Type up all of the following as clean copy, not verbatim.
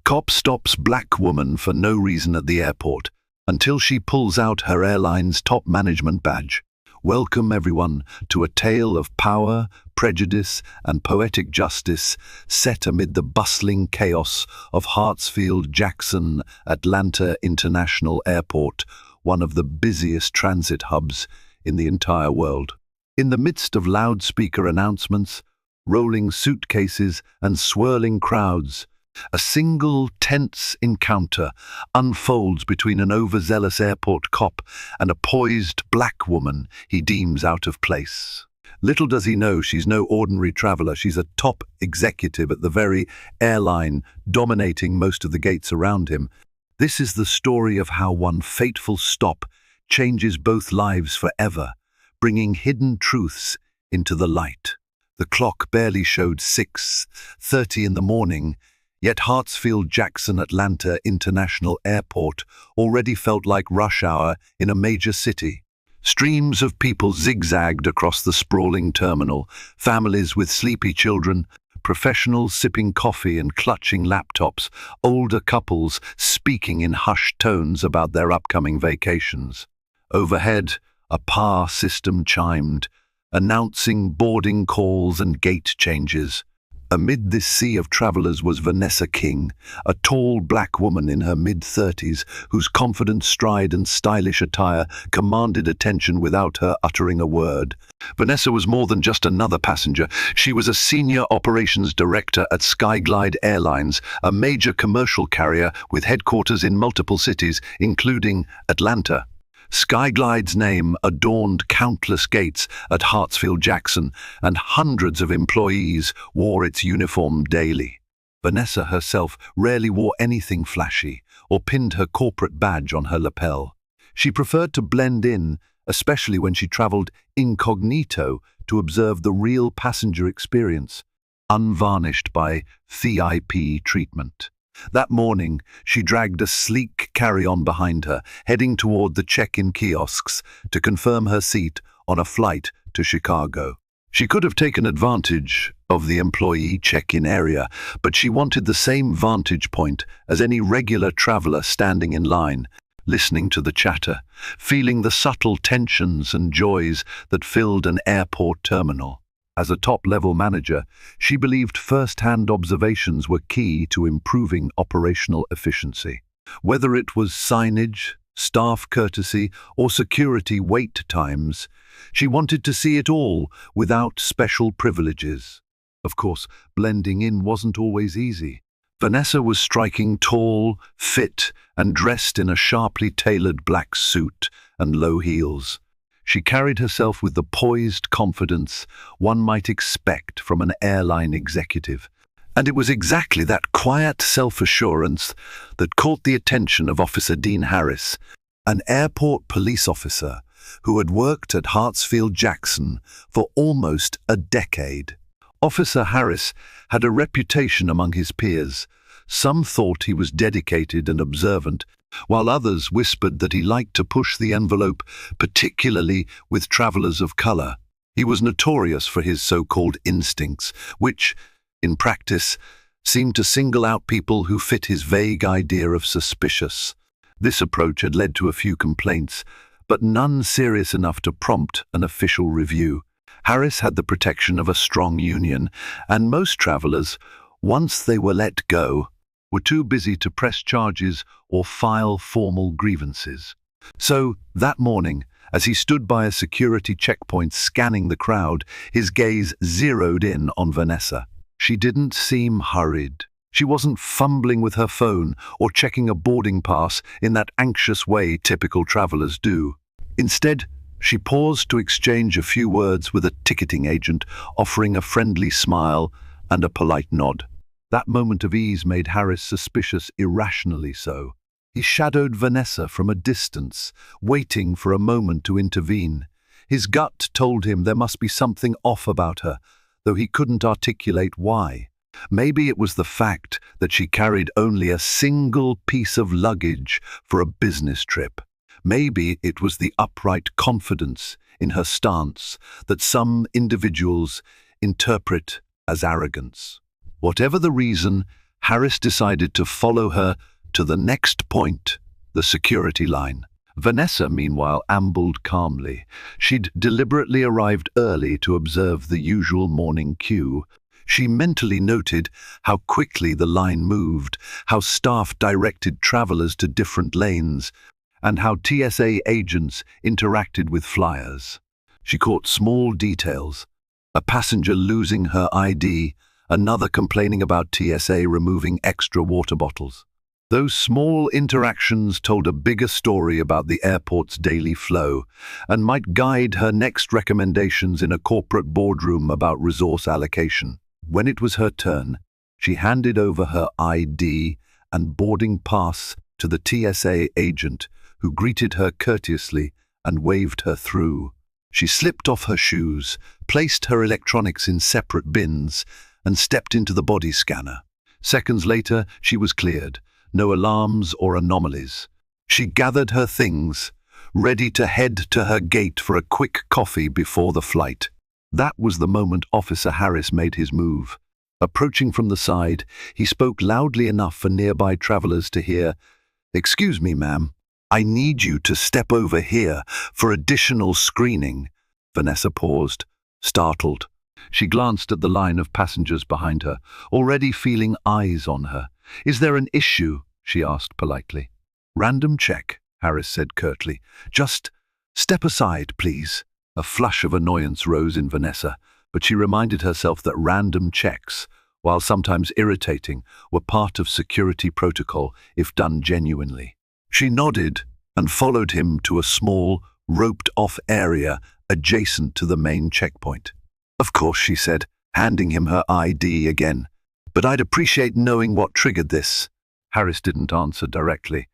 Cop stops black woman for no reason at the airport until she pulls out her airline's top management badge. Welcome everyone to a tale of power, prejudice and poetic justice set amid the bustling chaos of Hartsfield-Jackson Atlanta International Airport, one of the busiest transit hubs in the entire world. In the midst of loudspeaker announcements, rolling suitcases and swirling crowds, a single tense encounter unfolds between an overzealous airport cop and a poised black woman he deems out of place. Little does he know she's no ordinary traveler. She's a top executive at the very airline, dominating most of the gates around him. This is the story of how one fateful stop changes both lives forever, bringing hidden truths into the light. The clock barely showed 6:30 in the morning, yet Hartsfield-Jackson Atlanta International Airport already felt like rush hour in a major city. Streams of people zigzagged across the sprawling terminal, families with sleepy children, professionals sipping coffee and clutching laptops, older couples speaking in hushed tones about their upcoming vacations. Overhead, a PAR system chimed, announcing boarding calls and gate changes. Amid this sea of travelers was Vanessa King, a tall black woman in her mid-30s whose confident stride and stylish attire commanded attention without her uttering a word. Vanessa was more than just another passenger. She was a senior operations director at Skyglide Airlines, a major commercial carrier with headquarters in multiple cities, including Atlanta. Skyglide's name adorned countless gates at Hartsfield-Jackson, and hundreds of employees wore its uniform daily. Vanessa herself rarely wore anything flashy or pinned her corporate badge on her lapel. She preferred to blend in, especially when she traveled incognito to observe the real passenger experience, unvarnished by VIP treatment. That morning, she dragged a sleek carry-on behind her, heading toward the check-in kiosks to confirm her seat on a flight to Chicago. She could have taken advantage of the employee check-in area, but she wanted the same vantage point as any regular traveler standing in line, listening to the chatter, feeling the subtle tensions and joys that filled an airport terminal. As a top-level manager, she believed first-hand observations were key to improving operational efficiency. Whether it was signage, staff courtesy, or security wait times, she wanted to see it all without special privileges. Of course, blending in wasn't always easy. Vanessa was striking tall, fit, and dressed in a sharply tailored black suit and low heels. She carried herself with the poised confidence one might expect from an airline executive. And it was exactly that quiet self-assurance that caught the attention of Officer Dean Harris, an airport police officer who had worked at Hartsfield-Jackson for almost a decade. Officer Harris had a reputation among his peers. Some thought he was dedicated and observant, while others whispered that he liked to push the envelope, particularly with travelers of color. He was notorious for his so-called instincts, which, in practice, seemed to single out people who fit his vague idea of suspicious. This approach had led to a few complaints, but none serious enough to prompt an official review. Harris had the protection of a strong union, and most travelers, once they were let go, were too busy to press charges or file formal grievances. So, that morning, as he stood by a security checkpoint scanning the crowd, his gaze zeroed in on Vanessa. She didn't seem hurried. She wasn't fumbling with her phone or checking a boarding pass in that anxious way typical travelers do. Instead, she paused to exchange a few words with a ticketing agent, offering a friendly smile and a polite nod. That moment of ease made Harris suspicious, irrationally so. He shadowed Vanessa from a distance, waiting for a moment to intervene. His gut told him there must be something off about her, though he couldn't articulate why. Maybe it was the fact that she carried only a single piece of luggage for a business trip. Maybe it was the upright confidence in her stance that some individuals interpret as arrogance. Whatever the reason, Harris decided to follow her to the next point, the security line. Vanessa, meanwhile, ambled calmly. She'd deliberately arrived early to observe the usual morning queue. She mentally noted how quickly the line moved, how staff directed travelers to different lanes, and how TSA agents interacted with flyers. She caught small details: a passenger losing her ID, another complaining about TSA removing extra water bottles. Those small interactions told a bigger story about the airport's daily flow and might guide her next recommendations in a corporate boardroom about resource allocation. When it was her turn, she handed over her ID and boarding pass to the TSA agent, who greeted her courteously and waved her through. She slipped off her shoes, placed her electronics in separate bins, and stepped into the body scanner. Seconds later, she was cleared. No alarms or anomalies. She gathered her things, ready to head to her gate for a quick coffee before the flight. That was the moment Officer Harris made his move. Approaching from the side, he spoke loudly enough for nearby travelers to hear. "Excuse me, ma'am. I need you to step over here for additional screening." Vanessa paused, startled. She glanced at the line of passengers behind her, already feeling eyes on her. "Is there an issue?" she asked politely. "Random check," Harris said curtly. "Just step aside, please." A flush of annoyance rose in Vanessa, but she reminded herself that random checks, while sometimes irritating, were part of security protocol if done genuinely. She nodded and followed him to a small, roped-off area adjacent to the main checkpoint. "Of course," she said, handing him her ID again. "But I'd appreciate knowing what triggered this." Harris didn't answer directly.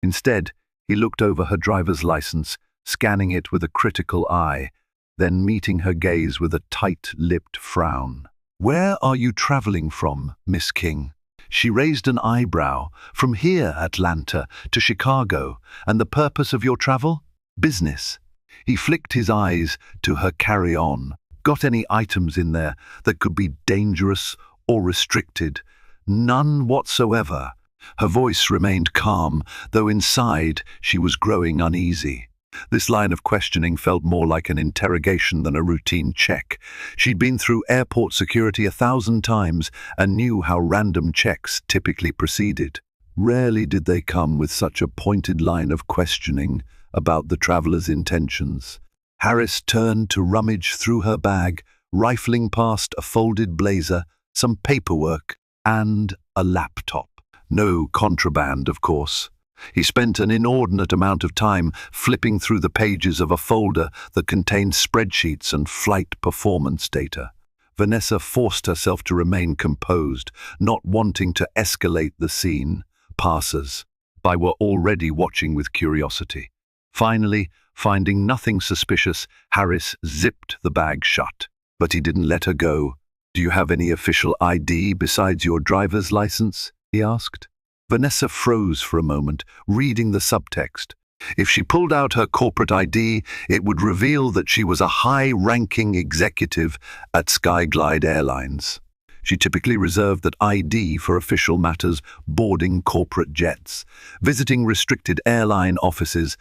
Instead, he looked over her driver's license, scanning it with a critical eye, then meeting her gaze with a tight-lipped frown. "Where are you traveling from, Miss King?" She raised an eyebrow. "From here, Atlanta, to Chicago. And the purpose of your travel?" "Business." He flicked his eyes to her carry-on. "Got any items in there that could be dangerous or restricted?" "None whatsoever." Her voice remained calm, though inside she was growing uneasy. This line of questioning felt more like an interrogation than a routine check. She'd been through airport security 1,000 times and knew how random checks typically proceeded. Rarely did they come with such a pointed line of questioning about the traveler's intentions. Harris turned to rummage through her bag, rifling past a folded blazer, some paperwork, and a laptop. No contraband, of course. He spent an inordinate amount of time flipping through the pages of a folder that contained spreadsheets and flight performance data. Vanessa forced herself to remain composed, not wanting to escalate the scene. Passers-by were already watching with curiosity. Finally, finding nothing suspicious, Harris zipped the bag shut. But he didn't let her go. "Do you have any official ID besides your driver's license?" he asked. Vanessa froze for a moment, reading the subtext. If she pulled out her corporate ID, it would reveal that she was a high-ranking executive at Skyglide Airlines. She typically reserved that ID for official matters, boarding corporate jets, visiting restricted airline offices,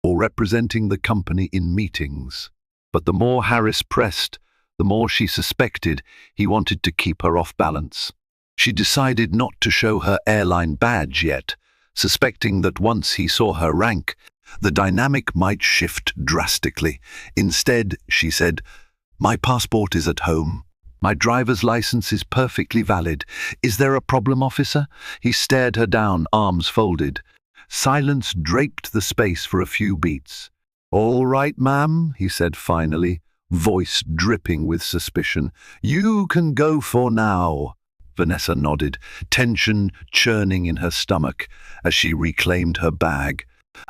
or representing the company in meetings. But the more Harris pressed, the more she suspected he wanted to keep her off balance. She decided not to show her airline badge yet, suspecting that once he saw her rank, the dynamic might shift drastically. Instead, she said, "My passport is at home. My driver's license is perfectly valid. Is there a problem, officer?" He stared her down, arms folded. Silence draped the space for a few beats. "All right, ma'am," he said finally, voice dripping with suspicion. "You can go for now." Vanessa nodded, tension churning in her stomach as she reclaimed her bag.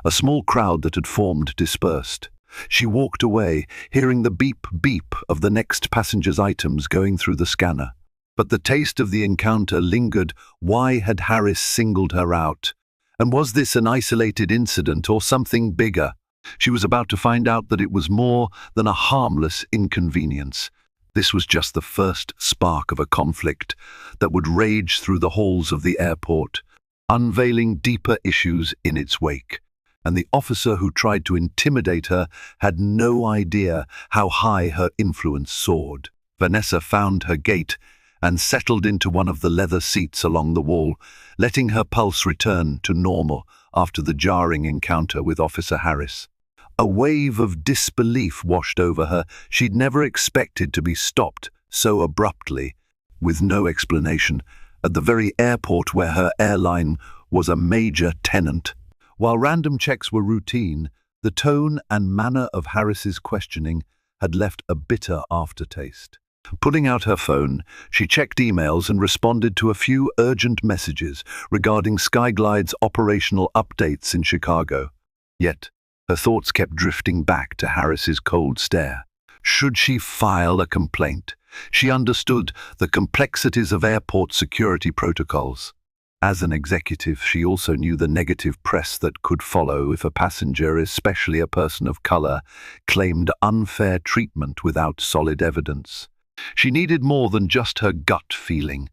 A small crowd that had formed dispersed. She walked away, hearing the beep-beep of the next passenger's items going through the scanner. But the taste of the encounter lingered. Why had Harris singled her out? And was this an isolated incident or something bigger? She was about to find out that it was more than a harmless inconvenience. This was just the first spark of a conflict that would rage through the halls of the airport, unveiling deeper issues in its wake. And the officer who tried to intimidate her had no idea how high her influence soared. Vanessa found her gate and settled into one of the leather seats along the wall, letting her pulse return to normal after the jarring encounter with Officer Harris. A wave of disbelief washed over her. She'd never expected to be stopped so abruptly, with no explanation, at the very airport where her airline was a major tenant. While random checks were routine, the tone and manner of Harris's questioning had left a bitter aftertaste. Pulling out her phone, she checked emails and responded to a few urgent messages regarding Skyglide's operational updates in Chicago. Yet, her thoughts kept drifting back to Harris's cold stare. Should she file a complaint? She understood the complexities of airport security protocols. As an executive, she also knew the negative press that could follow if a passenger, especially a person of color, claimed unfair treatment without solid evidence. She needed more than just her gut feeling.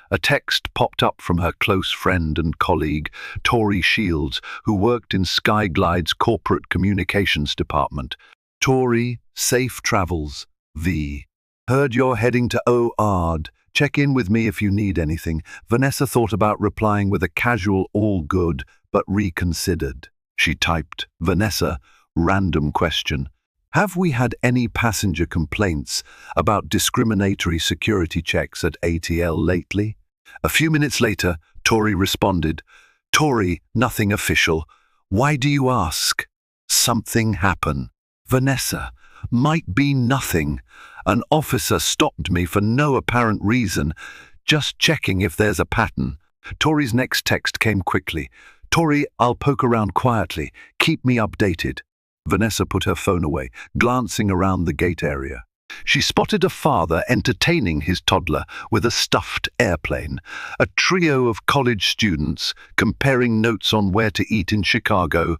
A text popped up from her close friend and colleague, Tori Shields, who worked in Skyglide's corporate communications department. Tori, safe travels. V. Heard you're heading to OARD. Check in with me if you need anything. Vanessa thought about replying with a casual all good, but reconsidered. She typed, Vanessa, random question. Have we had any passenger complaints about discriminatory security checks at ATL lately? A few minutes later, Tori responded, Tori, nothing official. Why do you ask? Something happened. Vanessa, might be nothing. An officer stopped me for no apparent reason, just checking if there's a pattern. Tori's next text came quickly. Tori, I'll poke around quietly. Keep me updated. Vanessa put her phone away, glancing around the gate area. She spotted a father entertaining his toddler with a stuffed airplane, a trio of college students comparing notes on where to eat in Chicago,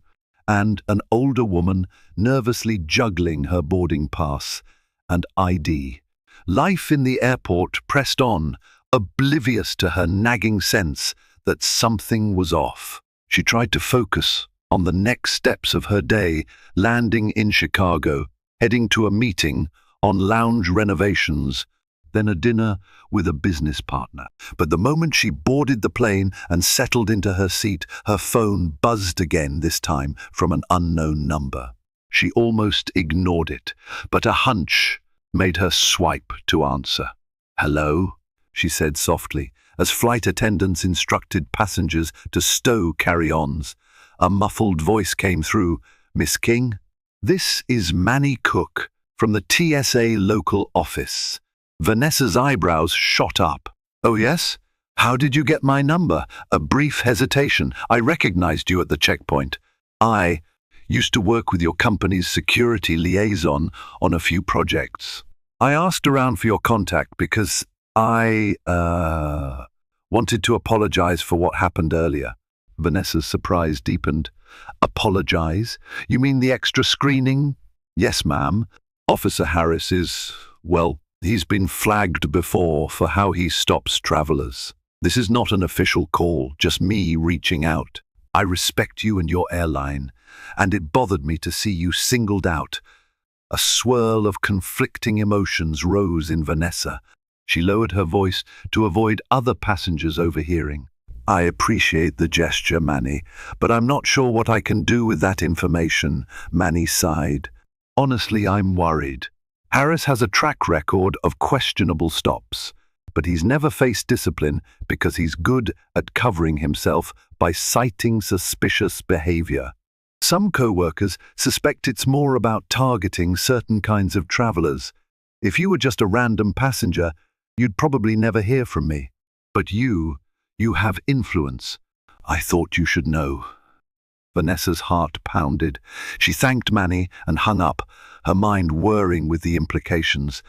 and an older woman nervously juggling her boarding pass and ID. Life in the airport pressed on, oblivious to her nagging sense that something was off. She tried to focus on the next steps of her day, landing in Chicago, heading to a meeting on lounge renovations, then a dinner with a business partner. But the moment she boarded the plane and settled into her seat, her phone buzzed again, this time from an unknown number. She almost ignored it, but a hunch made her swipe to answer. Hello, she said softly, as flight attendants instructed passengers to stow carry-ons. A muffled voice came through. Miss King? This is Manny Cook from the TSA local office. Vanessa's eyebrows shot up. Oh yes? How did you get my number? A brief hesitation. I recognized you at the checkpoint. I used to work with your company's security liaison on a few projects. I asked around for your contact because I wanted to apologize for what happened earlier. Vanessa's surprise deepened. Apologize? You mean the extra screening? Yes, ma'am. Officer Harris is, well, he's been flagged before for how he stops travelers. This is not an official call, just me reaching out. I respect you and your airline, and it bothered me to see you singled out. A swirl of conflicting emotions rose in Vanessa. She lowered her voice to avoid other passengers overhearing. I appreciate the gesture, Manny, but I'm not sure what I can do with that information, Manny sighed. Honestly, I'm worried. Harris has a track record of questionable stops, but he's never faced discipline because he's good at covering himself by citing suspicious behavior. Some co-workers suspect it's more about targeting certain kinds of travelers. If you were just a random passenger, you'd probably never hear from me. But you have influence. I thought you should know. Vanessa's heart pounded. She thanked Manny and hung up, her mind whirring with the implications.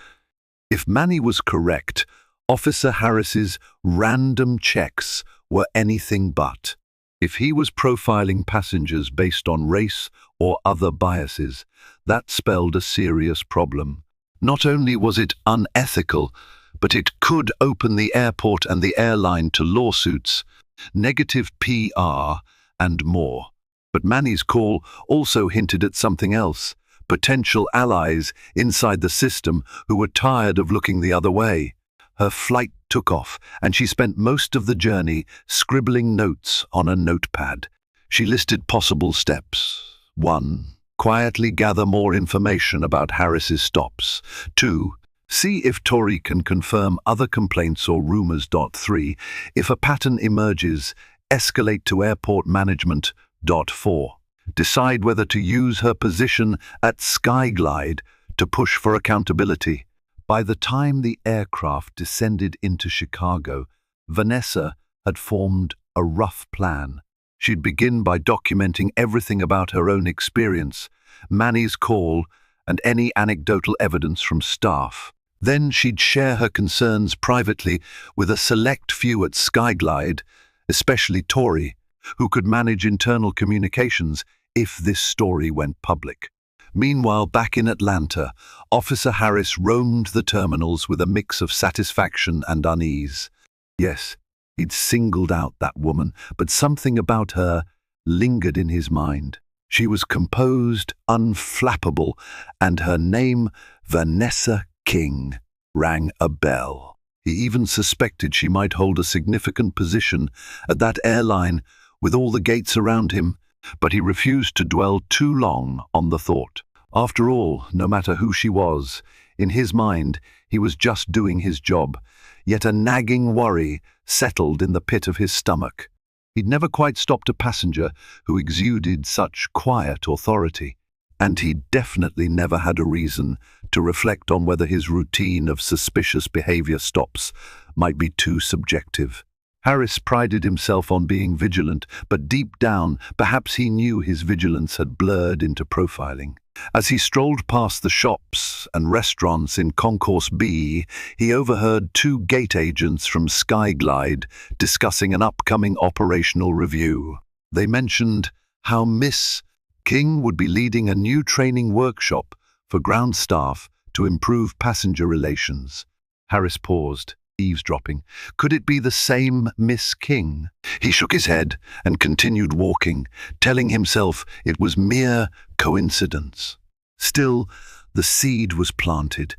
If Manny was correct, Officer Harris's random checks were anything but. If he was profiling passengers based on race or other biases, that spelled a serious problem. Not only was it unethical, but it could open the airport and the airline to lawsuits, negative PR, and more. But Manny's call also hinted at something else: potential allies inside the system who were tired of looking the other way. Her flight took off, and she spent most of the journey scribbling notes on a notepad. She listed possible steps. 1. Quietly gather more information about Harris's stops. 2. See if Tori can confirm other complaints or rumors. 3. If a pattern emerges, escalate to airport management. 4. Decide whether to use her position at Skyglide to push for accountability. By the time the aircraft descended into Chicago, Vanessa had formed a rough plan. She'd begin by documenting everything about her own experience, Manny's call, and any anecdotal evidence from staff. Then she'd share her concerns privately with a select few at Skyglide, especially Tori, who could manage internal communications if this story went public. Meanwhile, back in Atlanta, Officer Harris roamed the terminals with a mix of satisfaction and unease. Yes, he'd singled out that woman, but something about her lingered in his mind. She was composed, unflappable, and her name, Vanessa King, rang a bell. He even suspected she might hold a significant position at that airline with all the gates around him, but he refused to dwell too long on the thought. After all, no matter who she was, in his mind, he was just doing his job, yet a nagging worry settled in the pit of his stomach. He'd never quite stopped a passenger who exuded such quiet authority, and he'd definitely never had a reason to reflect on whether his routine of suspicious behavior stops might be too subjective. Harris prided himself on being vigilant, but deep down, perhaps he knew his vigilance had blurred into profiling. As he strolled past the shops and restaurants in Concourse B, he overheard two gate agents from Skyglide discussing an upcoming operational review. They mentioned how Miss King would be leading a new training workshop for ground staff to improve passenger relations. Harris paused, eavesdropping. Could it be the same Miss King? He shook his head and continued walking, telling himself it was mere coincidence. Still, the seed was planted.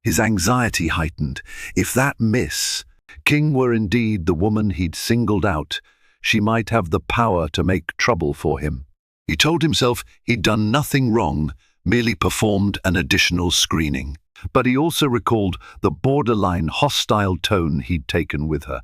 His anxiety heightened. If that Miss King were indeed the woman he'd singled out, she might have the power to make trouble for him. He told himself he'd done nothing wrong, merely performed an additional screening. But he also recalled the borderline hostile tone he'd taken with her.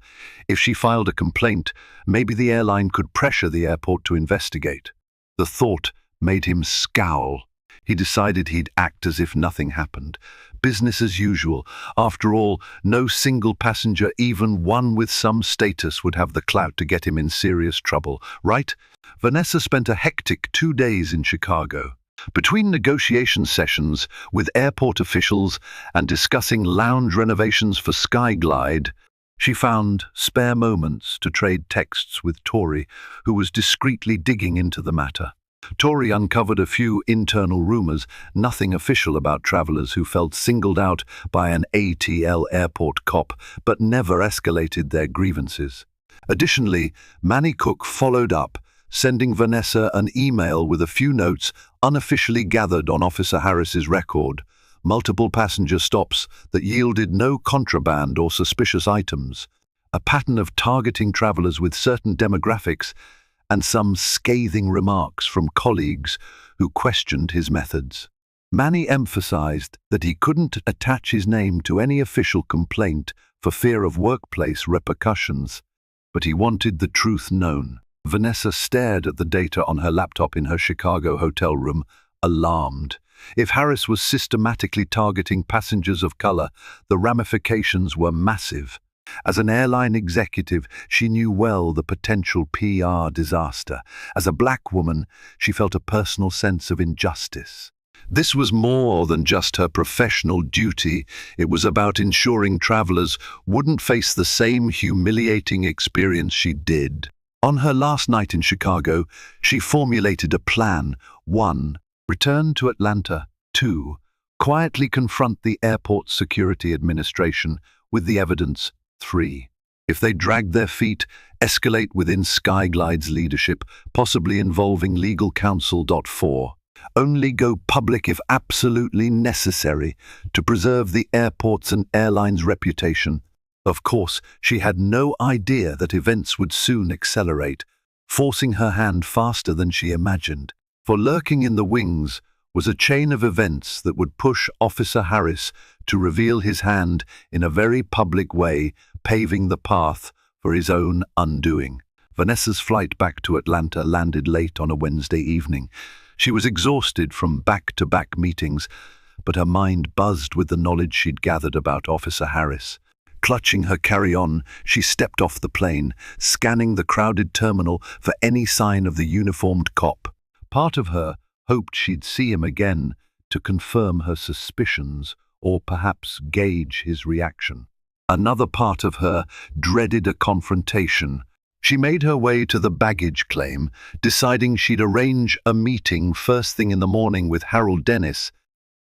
If she filed a complaint, maybe the airline could pressure the airport to investigate. The thought made him scowl. He decided he'd act as if nothing happened. Business as usual. After all, no single passenger, even one with some status, would have the clout to get him in serious trouble, right? Vanessa spent a hectic 2 days in Chicago. Between negotiation sessions with airport officials and discussing lounge renovations for Skyglide, she found spare moments to trade texts with Tori, who was discreetly digging into the matter. Tori uncovered a few internal rumors, nothing official, about travelers who felt singled out by an ATL airport cop, but never escalated their grievances. Additionally, Manny Cook followed up, sending Vanessa an email with a few notes unofficially gathered on Officer Harris's record, multiple passenger stops that yielded no contraband or suspicious items, a pattern of targeting travelers with certain demographics, and some scathing remarks from colleagues who questioned his methods. Manny emphasized that he couldn't attach his name to any official complaint for fear of workplace repercussions, but he wanted the truth known. Vanessa stared at the data on her laptop in her Chicago hotel room, alarmed. If Harris was systematically targeting passengers of color, the ramifications were massive. As an airline executive, she knew well the potential PR disaster. As a black woman, she felt a personal sense of injustice. This was more than just her professional duty. It was about ensuring travelers wouldn't face the same humiliating experience she did. On her last night in Chicago, she formulated a plan. 1. Return to Atlanta. 2. Quietly confront the airport security administration with the evidence. 3. If they drag their feet, escalate within Skyglide's leadership, possibly involving legal counsel. 4. Only go public if absolutely necessary to preserve the airport's and airline's reputation. Of course, she had no idea that events would soon accelerate, forcing her hand faster than she imagined. For lurking in the wings was a chain of events that would push Officer Harris to reveal his hand in a very public way, paving the path for his own undoing. Vanessa's flight back to Atlanta landed late on a Wednesday evening. She was exhausted from back-to-back meetings, but her mind buzzed with the knowledge she'd gathered about Officer Harris. Clutching her carry-on, she stepped off the plane, scanning the crowded terminal for any sign of the uniformed cop. Part of her hoped she'd see him again to confirm her suspicions or perhaps gauge his reaction. Another part of her dreaded a confrontation. She made her way to the baggage claim, deciding she'd arrange a meeting first thing in the morning with Harold Dennis,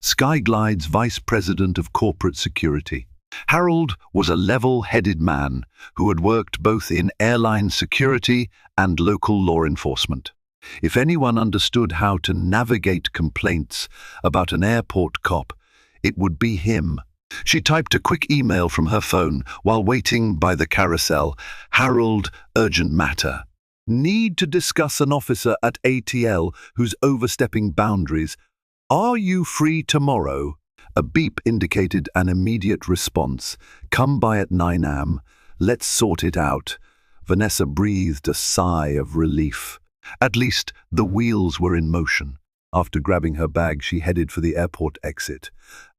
Skyglide's Vice President of Corporate Security. Harold was a level-headed man who had worked both in airline security and local law enforcement. If anyone understood how to navigate complaints about an airport cop, it would be him. She typed a quick email from her phone while waiting by the carousel. Harold, urgent matter. Need to discuss an officer at ATL who's overstepping boundaries. Are you free tomorrow? A beep indicated an immediate response. Come by at 9 a.m. Let's sort it out. Vanessa breathed a sigh of relief. At least the wheels were in motion. After grabbing her bag, she headed for the airport exit.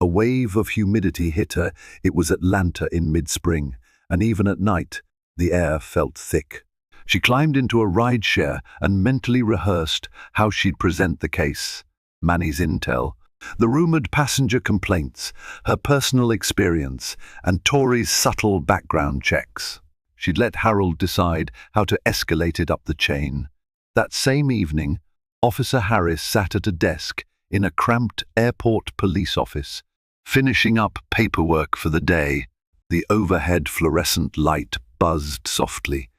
A wave of humidity hit her. It was Atlanta in mid-spring, and even at night, the air felt thick. She climbed into a rideshare and mentally rehearsed how she'd present the case. Manny's intel, the rumored passenger complaints, her personal experience, and Tori's subtle background checks. She'd let Harold decide how to escalate it up the chain. That same evening, Officer Harris sat at a desk in a cramped airport police office, finishing up paperwork for the day. The overhead fluorescent light buzzed softly.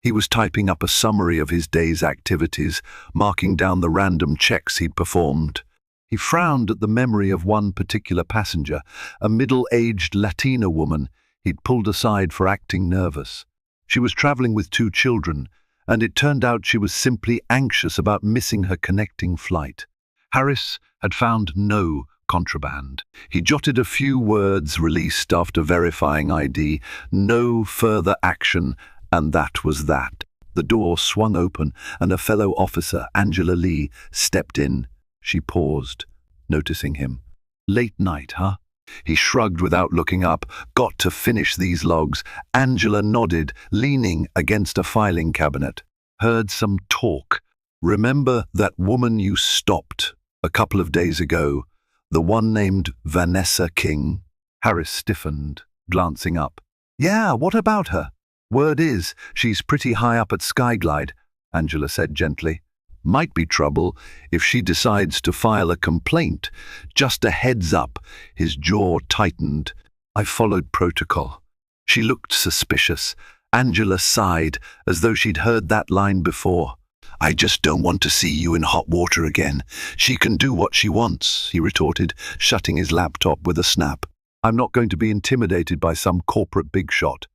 He was typing up a summary of his day's activities, marking down the random checks he'd performed. He frowned at the memory of one particular passenger, a middle-aged Latina woman he'd pulled aside for acting nervous. She was traveling with 2 children, and it turned out she was simply anxious about missing her connecting flight. Harris had found no contraband. He jotted a few words released after verifying ID, no further action, and that was that. The door swung open, and a fellow officer, Angela Lee, stepped in. She paused, noticing him. Late night, huh? He shrugged without looking up. Got to finish these logs. Angela nodded, leaning against a filing cabinet. Heard some talk. Remember that woman you stopped a couple of days ago? The one named Vanessa King? Harris stiffened, glancing up. Yeah, what about her? Word is, she's pretty high up at Skyglide, Angela said gently. Might be trouble if she decides to file a complaint. Just a heads up. His jaw tightened. I followed protocol. She looked suspicious. Angela sighed, as though she'd heard that line before. I just don't want to see you in hot water again. She can do what she wants, he retorted, shutting his laptop with a snap. I'm not going to be intimidated by some corporate big shot.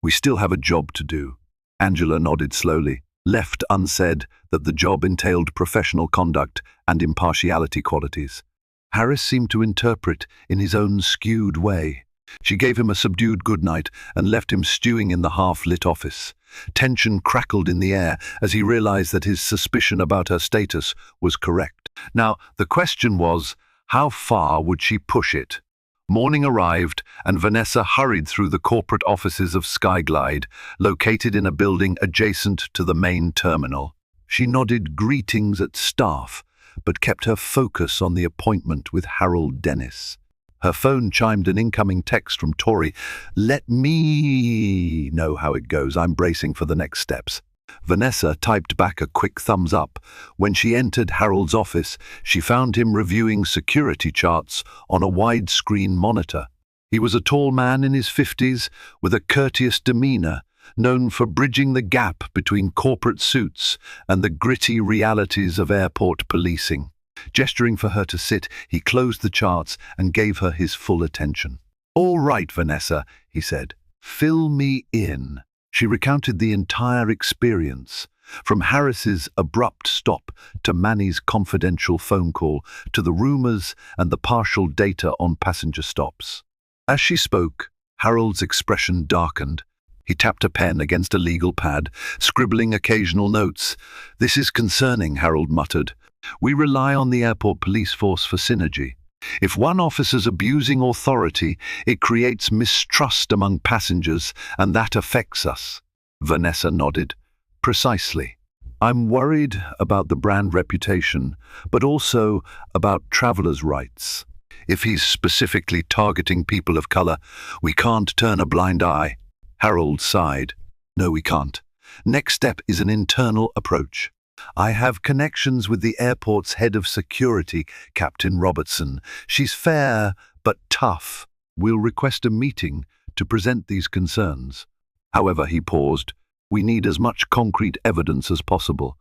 We still have a job to do. Angela nodded slowly, left unsaid that the job entailed professional conduct and impartiality qualities. Harris seemed to interpret in his own skewed way. She gave him a subdued goodnight and left him stewing in the half-lit office. Tension crackled in the air as he realized that his suspicion about her status was correct. Now, the question was, how far would she push it? Morning arrived, and Vanessa hurried through the corporate offices of Skyglide, located in a building adjacent to the main terminal. She nodded greetings at staff, but kept her focus on the appointment with Harold Dennis. Her phone chimed an incoming text from Tori. Let me know how it goes. I'm bracing for the next steps. Vanessa typed back a quick thumbs up. When she entered Harold's office, she found him reviewing security charts on a widescreen monitor. He was a tall man in his 50s with a courteous demeanor, known for bridging the gap between corporate suits and the gritty realities of airport policing. Gesturing for her to sit, he closed the charts and gave her his full attention. "All right, Vanessa," he said. "Fill me in." She recounted the entire experience, from Harris's abrupt stop to Manny's confidential phone call to the rumors and the partial data on passenger stops. As she spoke, Harold's expression darkened. He tapped a pen against a legal pad, scribbling occasional notes. "This is concerning," Harold muttered. "We rely on the airport police force for synergy. If one officer's abusing authority, it creates mistrust among passengers, and that affects us." Vanessa nodded. "Precisely. I'm worried about the brand reputation, but also about travelers' rights. If he's specifically targeting people of color, we can't turn a blind eye." Harold sighed. "No, we can't. Next step is an internal approach. I have connections with the airport's head of security, Captain Robertson. She's fair, but tough. We'll request a meeting to present these concerns." However, he paused. "We need as much concrete evidence as possible.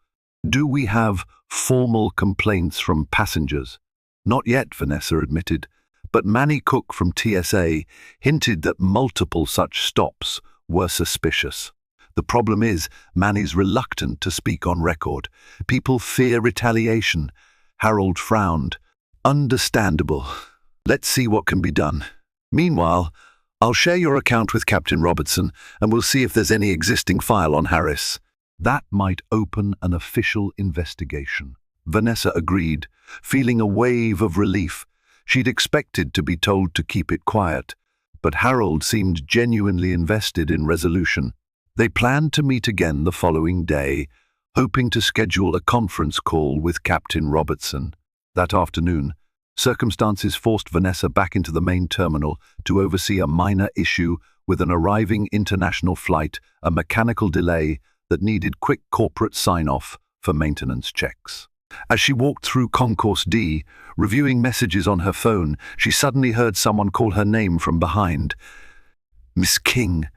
Do we have formal complaints from passengers?" "Not yet," Vanessa admitted, but Manny Cook from TSA hinted that multiple such stops were suspicious. The problem is, Manny's reluctant to speak on record. People fear retaliation. Harold frowned. "Understandable. Let's see what can be done. Meanwhile, I'll share your account with Captain Robertson, and we'll see if there's any existing file on Harris." That might open an official investigation. Vanessa agreed, feeling a wave of relief. She'd expected to be told to keep it quiet, but Harold seemed genuinely invested in resolution. They planned to meet again the following day, hoping to schedule a conference call with Captain Robertson. That afternoon, circumstances forced Vanessa back into the main terminal to oversee a minor issue with an arriving international flight, a mechanical delay that needed quick corporate sign-off for maintenance checks. As she walked through Concourse D, reviewing messages on her phone, she suddenly heard someone call her name from behind. "Miss King."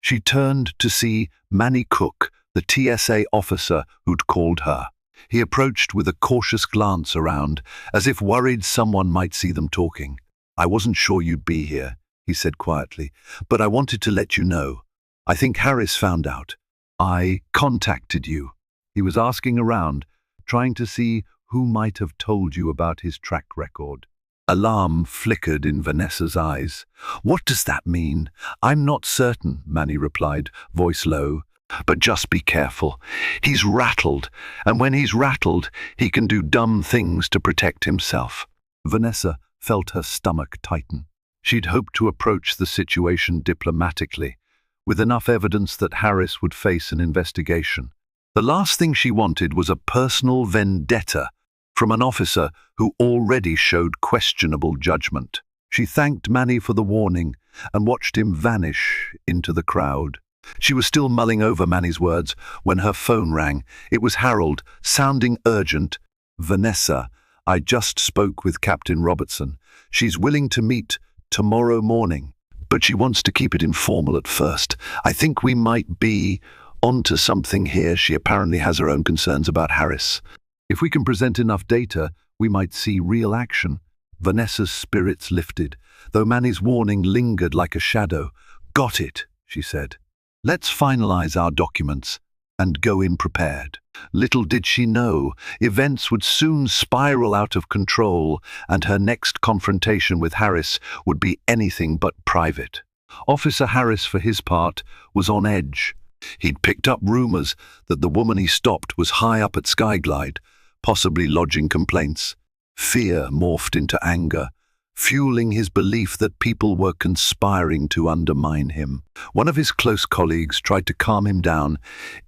She turned to see Manny Cook, the TSA officer who'd called her. He approached with a cautious glance around, as if worried someone might see them talking. "I wasn't sure you'd be here," he said quietly, "but I wanted to let you know. I think Harris found out. I contacted you." He was asking around, trying to see who might have told you about his track record. Alarm flickered in Vanessa's eyes. "What does that mean?" "I'm not certain," Manny replied, voice low. "But just be careful. He's rattled, and when he's rattled, he can do dumb things to protect himself." Vanessa felt her stomach tighten. She'd hoped to approach the situation diplomatically, with enough evidence that Harris would face an investigation. The last thing she wanted was a personal vendetta from an officer who already showed questionable judgment. She thanked Manny for the warning and watched him vanish into the crowd. She was still mulling over Manny's words when her phone rang. It was Harold, sounding urgent. "Vanessa, I just spoke with Captain Robertson. She's willing to meet tomorrow morning, but she wants to keep it informal at first. I think we might be onto something here. She apparently has her own concerns about Harris. If we can present enough data, we might see real action." Vanessa's spirits lifted, though Manny's warning lingered like a shadow. "Got it," she said. "Let's finalize our documents and go in prepared." Little did she know, events would soon spiral out of control, and her next confrontation with Harris would be anything but private. Officer Harris, for his part, was on edge. He'd picked up rumors that the woman he stopped was high up at Skyglide, possibly lodging complaints. Fear morphed into anger, fueling his belief that people were conspiring to undermine him. One of his close colleagues tried to calm him down.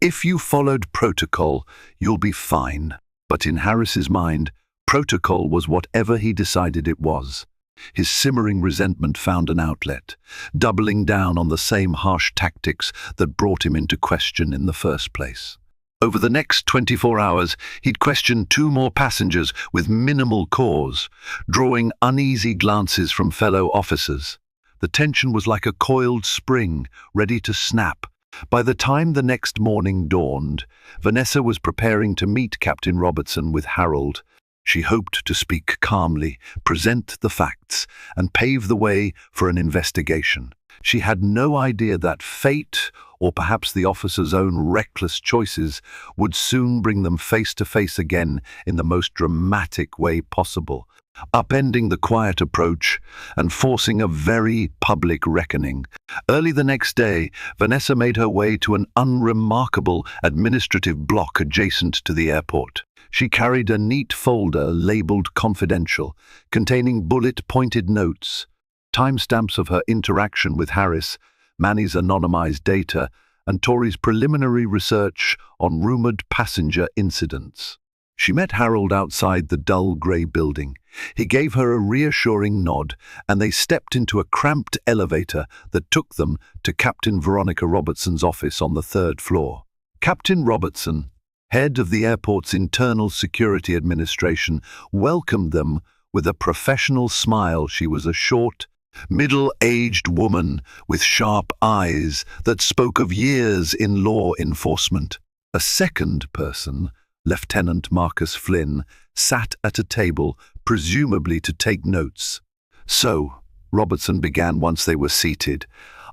"If you followed protocol, you'll be fine." But in Harris's mind, protocol was whatever he decided it was. His simmering resentment found an outlet, doubling down on the same harsh tactics that brought him into question in the first place. Over the next 24 hours, he'd questioned 2 more passengers with minimal cause, drawing uneasy glances from fellow officers. The tension was like a coiled spring, ready to snap. By the time the next morning dawned, Vanessa was preparing to meet Captain Robertson with Harold. She hoped to speak calmly, present the facts, and pave the way for an investigation. She had no idea that fate, or perhaps the officer's own reckless choices, would soon bring them face to face again in the most dramatic way possible, upending the quiet approach and forcing a very public reckoning. Early the next day, Vanessa made her way to an unremarkable administrative block adjacent to the airport. She carried a neat folder labeled confidential, containing bullet-pointed notes, timestamps of her interaction with Harris, Manny's anonymized data, and Tori's preliminary research on rumored passenger incidents. She met Harold outside the dull grey building. He gave her a reassuring nod, and they stepped into a cramped elevator that took them to Captain Veronica Robertson's office on the 3rd floor. Captain Robertson, head of the airport's Internal Security Administration, welcomed them with a professional smile. She was a short, middle-aged woman with sharp eyes that spoke of years in law enforcement. A second person, Lieutenant Marcus Flynn, sat at a table, presumably to take notes. "So," Robertson began once they were seated,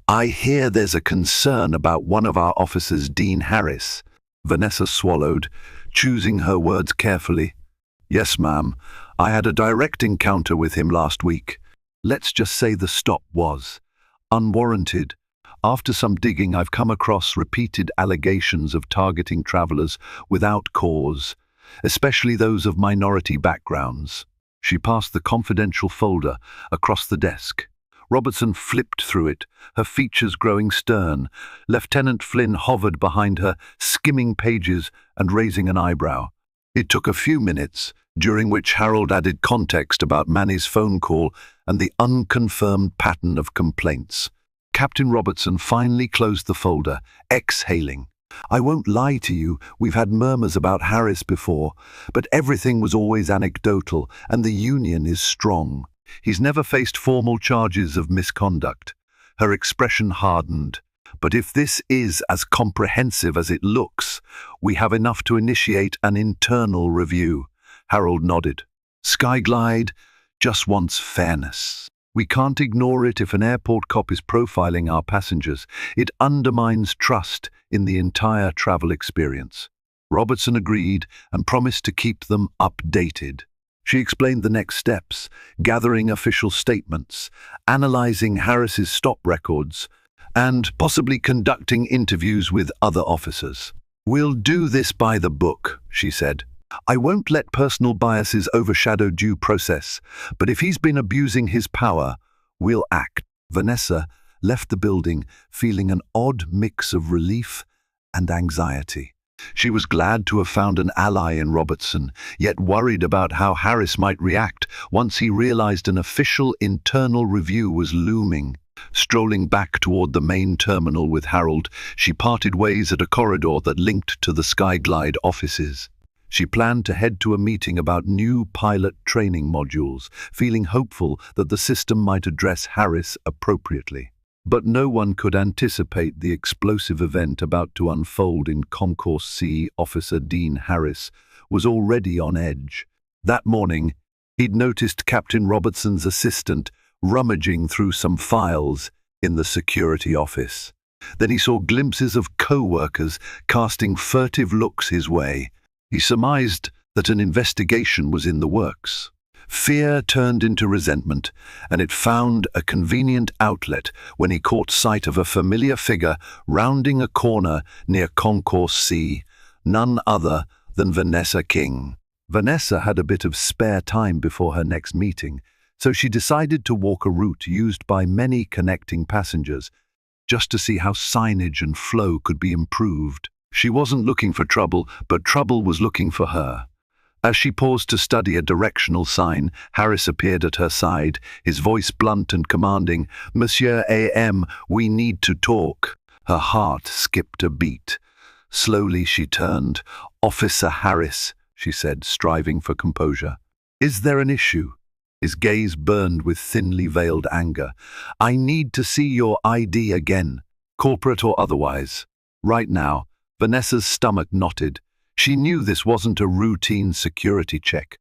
"I hear there's a concern about one of our officers, Dean Harris." Vanessa swallowed, choosing her words carefully. "Yes, ma'am. I had a direct encounter with him last week. Let's just say the stop was unwarranted. After some digging, I've come across repeated allegations of targeting travelers without cause, especially those of minority backgrounds." She passed the confidential folder across the desk. Robertson flipped through it, her features growing stern. Lieutenant Flynn hovered behind her, skimming pages and raising an eyebrow. It took a few minutes, during which Harold added context about Manny's phone call and the unconfirmed pattern of complaints. Captain Robertson finally closed the folder, exhaling. "I won't lie to you, we've had murmurs about Harris before, but everything was always anecdotal, and the union is strong. He's never faced formal charges of misconduct." Her expression hardened. "But if this is as comprehensive as it looks, we have enough to initiate an internal review." Harold nodded. "Skyglide just wants fairness. We can't ignore it if an airport cop is profiling our passengers. It undermines trust in the entire travel experience." Robertson agreed and promised to keep them updated. She explained the next steps, gathering official statements, analyzing Harris's stop records, and possibly conducting interviews with other officers. "We'll do this by the book," she said. "I won't let personal biases overshadow due process, but if he's been abusing his power, we'll act." Vanessa left the building feeling an odd mix of relief and anxiety. She was glad to have found an ally in Robertson, yet worried about how Harris might react once he realized an official internal review was looming. Strolling back toward the main terminal with Harold, she parted ways at a corridor that linked to the Skyglide offices. She planned to head to a meeting about new pilot training modules, feeling hopeful that the system might address Harris appropriately. But no one could anticipate the explosive event about to unfold in Concourse C. Officer Dean Harris was already on edge. That morning, he'd noticed Captain Robertson's assistant rummaging through some files in the security office. Then he saw glimpses of co-workers casting furtive looks his way. He surmised that an investigation was in the works. Fear turned into resentment, and it found a convenient outlet when he caught sight of a familiar figure rounding a corner near Concourse C, none other than Vanessa King. Vanessa had a bit of spare time before her next meeting, so she decided to walk a route used by many connecting passengers, just to see how signage and flow could be improved. She wasn't looking for trouble, but trouble was looking for her. As she paused to study a directional sign, Harris appeared at her side, his voice blunt and commanding. "Monsieur A.M., we need to talk." Her heart skipped a beat. Slowly she turned. "Officer Harris," she said, striving for composure. "Is there an issue?" His gaze burned with thinly veiled anger. "I need to see your ID again, corporate or otherwise. Right now." Vanessa's stomach knotted. She knew this wasn't a routine security check.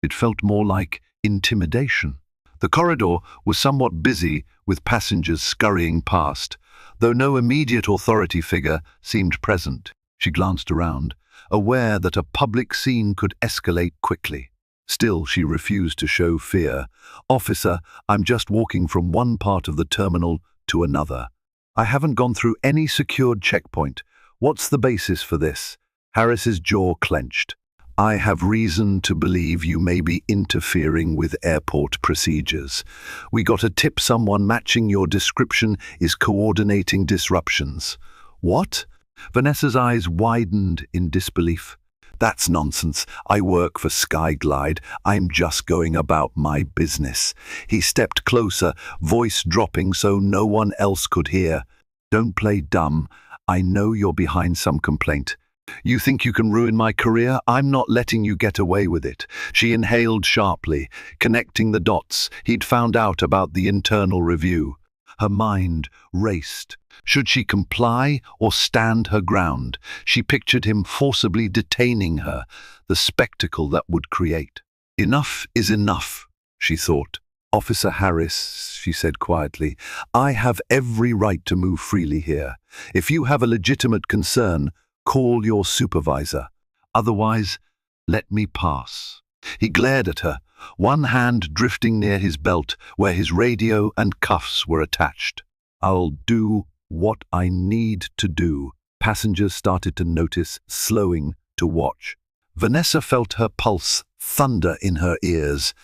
It felt more like intimidation. The corridor was somewhat busy, with passengers scurrying past. Though no immediate authority figure seemed present, she glanced around, aware that a public scene could escalate quickly. Still, she refused to show fear. "Officer, I'm just walking from one part of the terminal to another. I haven't gone through any secured checkpoint. What's the basis for this?" Harris's jaw clenched. "I have reason to believe you may be interfering with airport procedures. We got a tip someone matching your description is coordinating disruptions." "What?" Vanessa's eyes widened in disbelief. "That's nonsense. I work for Skyglide. I'm just going about my business." He stepped closer, voice dropping so no one else could hear. "Don't play dumb. I know you're behind some complaint. You think you can ruin my career? I'm not letting you get away with it." She inhaled sharply, connecting the dots. He'd found out about the internal review. Her mind raced. Should she comply or stand her ground? She pictured him forcibly detaining her, the spectacle that would create. "Enough is enough," she thought. "Officer Harris," she said quietly, "I have every right to move freely here. If you have a legitimate concern, call your supervisor. Otherwise, let me pass." He glared at her, one hand drifting near his belt where his radio and cuffs were attached. "I'll do what I need to do." Passengers started to notice, slowing to watch. Vanessa felt her pulse thunder in her ears.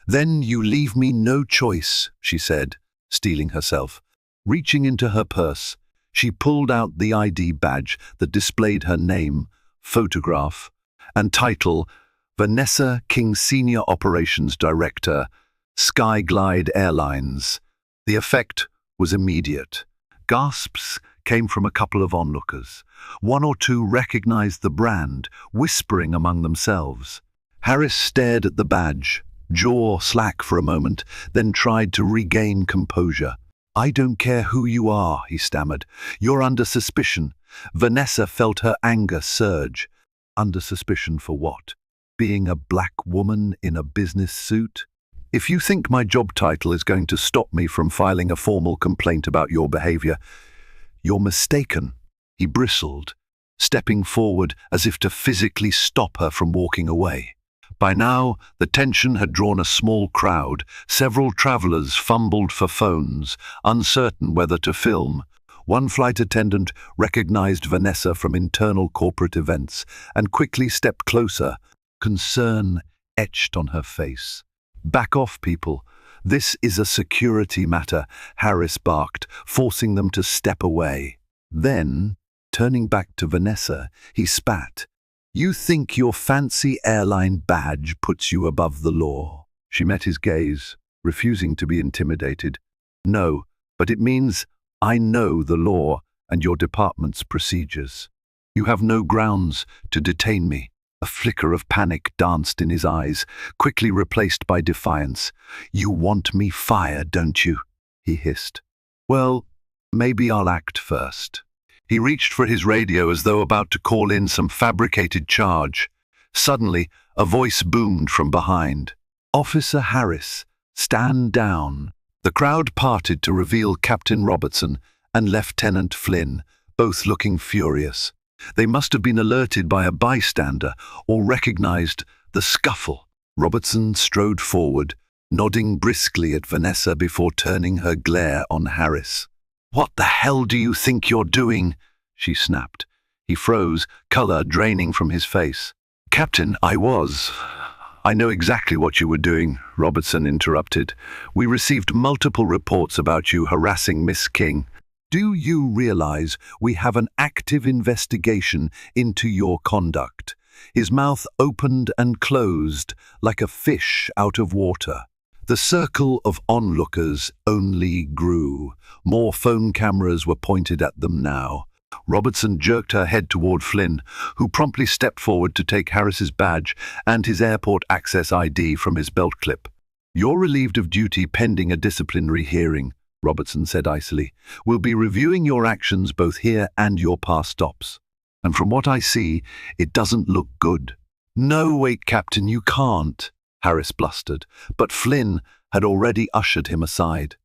"Then you leave me no choice," she said, steeling herself. Reaching into her purse, she pulled out the ID badge that displayed her name, photograph, and title, Vanessa King, Senior Operations Director, Skyglide Airlines. The effect was immediate. Gasps came from a couple of onlookers. One or two recognized the brand, whispering among themselves. Harris stared at the badge, jaw slack for a moment, then tried to regain composure. "I don't care who you are," he stammered. "You're under suspicion." Vanessa felt her anger surge. Under suspicion for what? Being a black woman in a business suit? "If you think my job title is going to stop me from filing a formal complaint about your behavior, you're mistaken." He bristled, stepping forward as if to physically stop her from walking away. By now, the tension had drawn a small crowd. Several travelers fumbled for phones, uncertain whether to film. One flight attendant recognized Vanessa from internal corporate events and quickly stepped closer, concern etched on her face. "Back off, people. This is a security matter," Harris barked, forcing them to step away. Then, turning back to Vanessa, he spat. "You think your fancy airline badge puts you above the law?" She met his gaze, refusing to be intimidated. "No, but it means I know the law and your department's procedures. You have no grounds to detain me." A flicker of panic danced in his eyes, quickly replaced by defiance. "You want me fired, don't you?" he hissed. "Well, maybe I'll act first." He reached for his radio as though about to call in some fabricated charge. Suddenly, a voice boomed from behind. "Officer Harris, stand down." The crowd parted to reveal Captain Robertson and Lieutenant Flynn, both looking furious. They must have been alerted by a bystander or recognized the scuffle. Robertson strode forward, nodding briskly at Vanessa before turning her glare on Harris. "What the hell do you think you're doing?" she snapped. He froze, color draining from his face. "Captain, I know exactly what you were doing," Robertson interrupted. "We received multiple reports about you harassing Miss King. Do you realize we have an active investigation into your conduct?" his mouth opened and closed like a fish out of water. The circle of onlookers only grew. More phone cameras were pointed at them now. Robertson jerked her head toward Flynn, who promptly stepped forward to take Harris's badge and his airport access ID from his belt clip. "You're relieved of duty pending a disciplinary hearing," Robertson said icily. "We'll be reviewing your actions both here and your past stops. And from what I see, it doesn't look good." "No, wait, Captain, you can't," Harris blustered, but Flynn had already ushered him aside.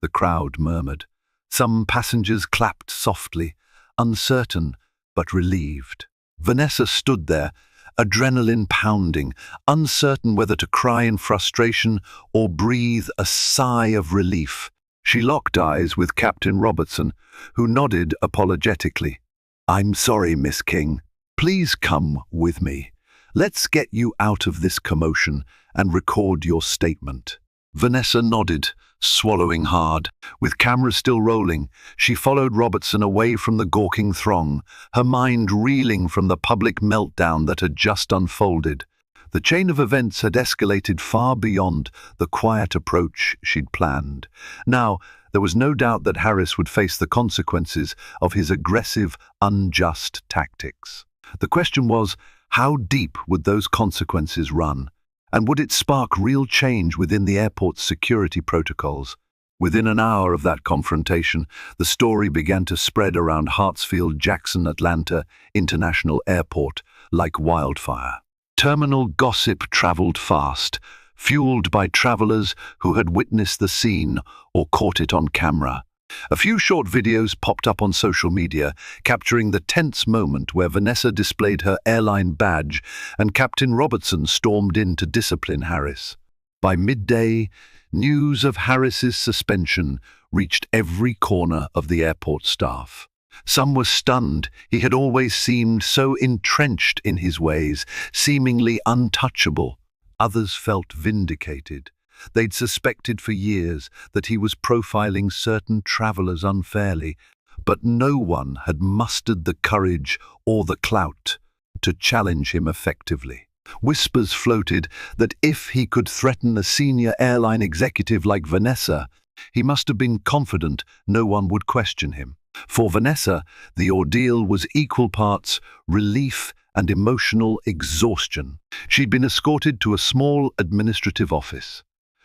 The crowd murmured. Some passengers clapped softly, uncertain but relieved. Vanessa stood there, adrenaline pounding, uncertain whether to cry in frustration or breathe a sigh of relief. She locked eyes with Captain Robertson, who nodded apologetically. "I'm sorry, Miss King. Please come with me. Let's get you out of this commotion and record your statement." Vanessa nodded, swallowing hard. With cameras still rolling, she followed Robertson away from the gawking throng, her mind reeling from the public meltdown that had just unfolded. The chain of events had escalated far beyond the quiet approach she'd planned. Now, there was no doubt that Harris would face the consequences of his aggressive, unjust tactics. The question was, how deep would those consequences run? And would it spark real change within the airport's security protocols? Within an hour of that confrontation, the story began to spread around Hartsfield-Jackson Atlanta International Airport like wildfire. Terminal gossip traveled fast, fueled by travelers who had witnessed the scene or caught it on camera. A few short videos popped up on social media, capturing the tense moment where Vanessa displayed her airline badge and Captain Robertson stormed in to discipline Harris. By midday, news of Harris's suspension reached every corner of the airport staff. Some were stunned. He had always seemed so entrenched in his ways, seemingly untouchable. Others felt vindicated. They'd suspected for years that he was profiling certain travelers unfairly, but no one had mustered the courage or the clout to challenge him effectively. Whispers floated that if he could threaten a senior airline executive like Vanessa, he must have been confident no one would question him. For Vanessa, the ordeal was equal parts relief and emotional exhaustion. She'd been escorted to a small administrative office,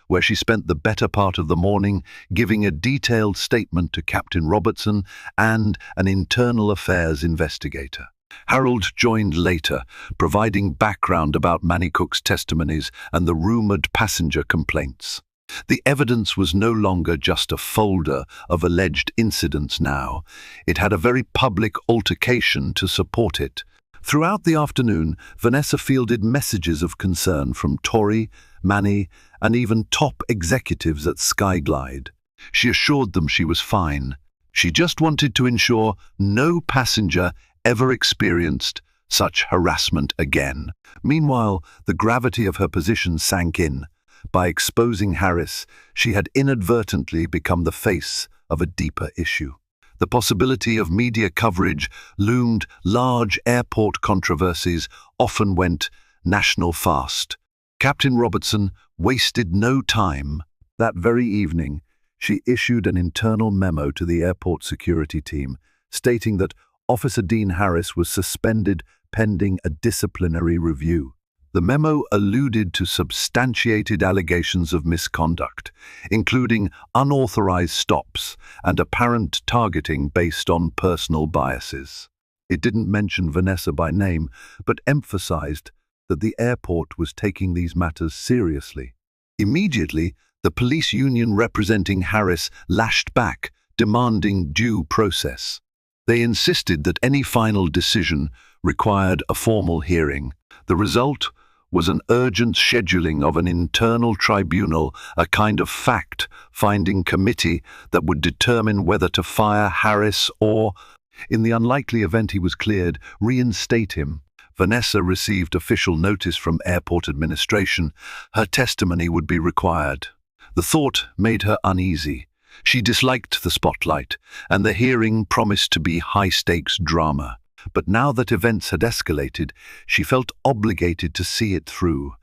where she spent the better part of the morning giving a detailed statement to Captain Robertson and an internal affairs investigator. Harold joined later, providing background about Manny Cook's testimonies and the rumored passenger complaints. The evidence was no longer just a folder of alleged incidents now. It had a very public altercation to support it. Throughout the afternoon, Vanessa fielded messages of concern from Tori, Manny, and even top executives at Skyglide. She assured them she was fine. She just wanted to ensure no passenger ever experienced such harassment again. Meanwhile, the gravity of her position sank in. By exposing Harris, she had inadvertently become the face of a deeper issue. The possibility of media coverage loomed. Large airport controversies often went national fast. Captain Robertson wasted no time. That very evening, she issued an internal memo to the airport security team, stating that Officer Dean Harris was suspended pending a disciplinary review. The memo alluded to substantiated allegations of misconduct, including unauthorized stops and apparent targeting based on personal biases. It didn't mention Vanessa by name, but emphasized that the airport was taking these matters seriously. Immediately, the police union representing Harris lashed back, demanding due process. They insisted that any final decision required a formal hearing. The result was an urgent scheduling of an internal tribunal, a kind of fact-finding committee that would determine whether to fire Harris or, in the unlikely event he was cleared, reinstate him. Vanessa received official notice from airport administration. Her testimony would be required. The thought made her uneasy. She disliked the spotlight, and the hearing promised to be high-stakes drama. But now that events had escalated, she felt obligated to see it through.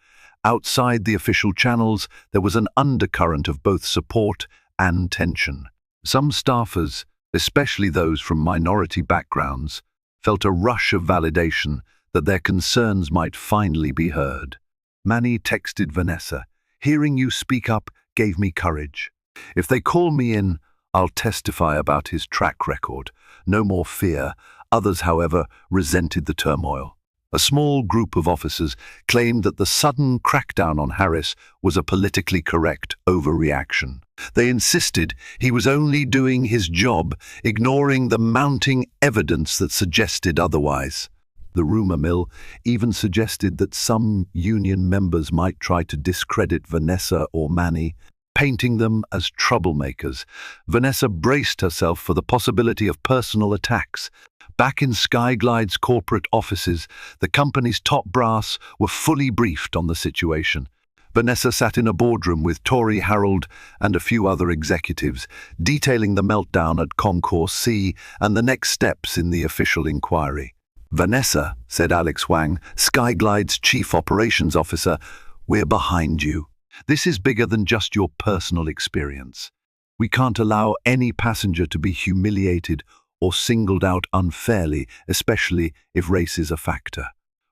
Outside the official channels, there was an undercurrent of both support and tension. Some staffers, especially those from minority backgrounds, felt a rush of validation that their concerns might finally be heard. Manny texted Vanessa, "Hearing you speak up gave me courage. If they call me in, I'll testify about his track record. No more fear." Others, however, resented the turmoil. A small group of officers claimed that the sudden crackdown on Harris was a politically correct overreaction. They insisted he was only doing his job, ignoring the mounting evidence that suggested otherwise. The rumor mill even suggested that some union members might try to discredit Vanessa or Manny, painting them as troublemakers. Vanessa braced herself for the possibility of personal attacks. Back in Skyglide's corporate offices, the company's top brass were fully briefed on the situation. Vanessa sat in a boardroom with Tori Harold and a few other executives, detailing the meltdown at Concourse C and the next steps in the official inquiry. "Vanessa," said Alex Wang, Skyglide's chief operations officer, "we're behind you. This is bigger than just your personal experience. We can't allow any passenger to be humiliated or singled out unfairly, especially if race is a factor.